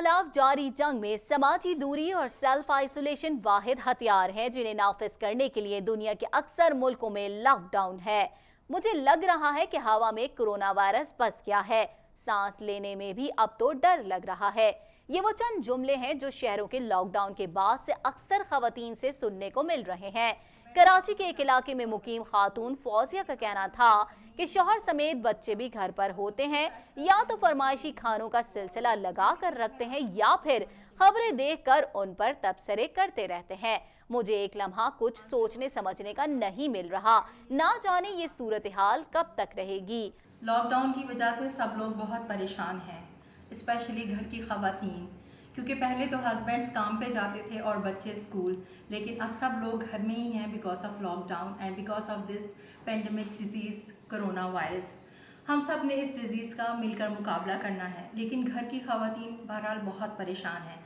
खिलाफ जारी जंग में समाजी दूरी और सेल्फ आइसोलेशन वाहिद हथियार हैं जिन्हें नाफिज करने के लिए दुनिया के अक्सर मुल्कों में लॉकडाउन है। मुझे लग रहा है कि हवा में कोरोना वायरस बस गया है, सांस लेने में भी अब तो डर लग रहा है। ये वो चंद जुमले हैं जो शहरों के लॉकडाउन के बाद से अक्सर खवातीन से सुनने को मिल रहे हैं। कराची के एक इलाके में मुकीम खातून फौजिया का कहना था कि शौहर समेत बच्चे भी घर पर होते हैं, या तो फरमाइशी खानों का सिलसिला लगा कर रखते हैं या फिर खबरें देखकर उन पर तबसरे करते रहते हैं। मुझे एक लम्हा कुछ सोचने समझने का नहीं मिल रहा, ना जाने ये सूरत हाल कब तक रहेगी। लॉकडाउन की वजह से सब लोग बहुत परेशान हैं, स्पेशली घर की ख़वातीन, क्योंकि पहले तो हस्बैंड्स काम पे जाते थे और बच्चे स्कूल, लेकिन अब सब लोग घर में ही हैं because of lockdown and because of this pandemic disease corona virus. हम सब ने इस डिज़ीज़ का मिलकर मुकाबला करना है, लेकिन घर की ख़वातीन बहरहाल बहुत परेशान हैं।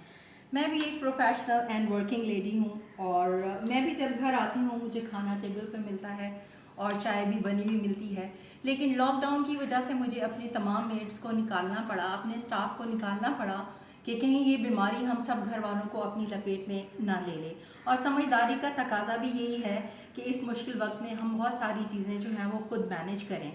मैं भी एक प्रोफेशनल एंड वर्किंग लेडी हूँ और मैं भी जब घर आती हूँ मुझे खाना टेबल पे मिलता है और चाय भी बनी हुई मिलती है, लेकिन लॉकडाउन की वजह से मुझे अपने तमाम मेट्स को निकालना पड़ा, अपने स्टाफ को निकालना पड़ा कि कहीं ये बीमारी हम सब घर वालों को अपनी लपेट में ना ले ले। और समझदारी का तकाजा भी यही है कि इस मुश्किल वक्त में हम बहुत सारी चीज़ें जो हैं वो खुद मैनेज करें।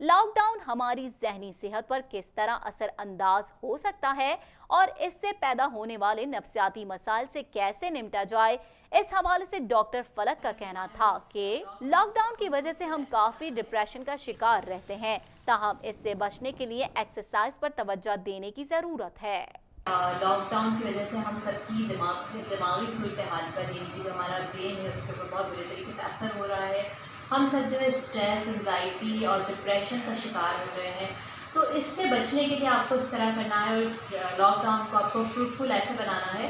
लॉकडाउन हमारी जहनी सेहत पर किस तरह असर अंदाज हो सकता है और इससे पैदा होने वाले नफ्सियाती मसाइल से कैसे निपटा जाए, इस हवाले से डॉक्टर फलक का कहना था कि लॉकडाउन की वजह से हम काफ़ी डिप्रेशन का शिकार रहते हैं, ताहम इससे बचने के लिए एक्सरसाइज पर तवज्जो देने की ज़रूरत है। लॉकडाउन की वजह से हम सबकी दिमागी सूरत हाल पर, यानी कि जो हमारा ब्रेन है उसके ऊपर बहुत बुरे तरीके से असर हो रहा है। हम सब जो है स्ट्रेस, एंजाइटी और डिप्रेशन का शिकार हो रहे हैं। तो इससे बचने के लिए आपको इस तरह करना है और इस लॉकडाउन को आपको फ्रूटफुल ऐसे बनाना है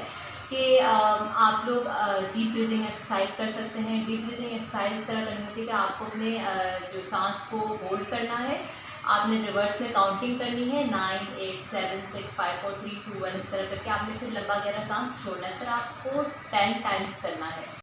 कि आप लोग डीप ब्रीदिंग एक्सरसाइज कर सकते हैं। डीप ब्रीदिंग एक्सरसाइज इस तरह करनी होती है कि आपको अपने जो सांस को होल्ड करना है, आपने रिवर्स में काउंटिंग करनी है 9, 8, 7, 6, 5, 4, 3, 2, 1 इस तरह करके आपने फिर लंबा गहरा सांस छोड़ना है। फिर आपको 10 टाइम्स करना है।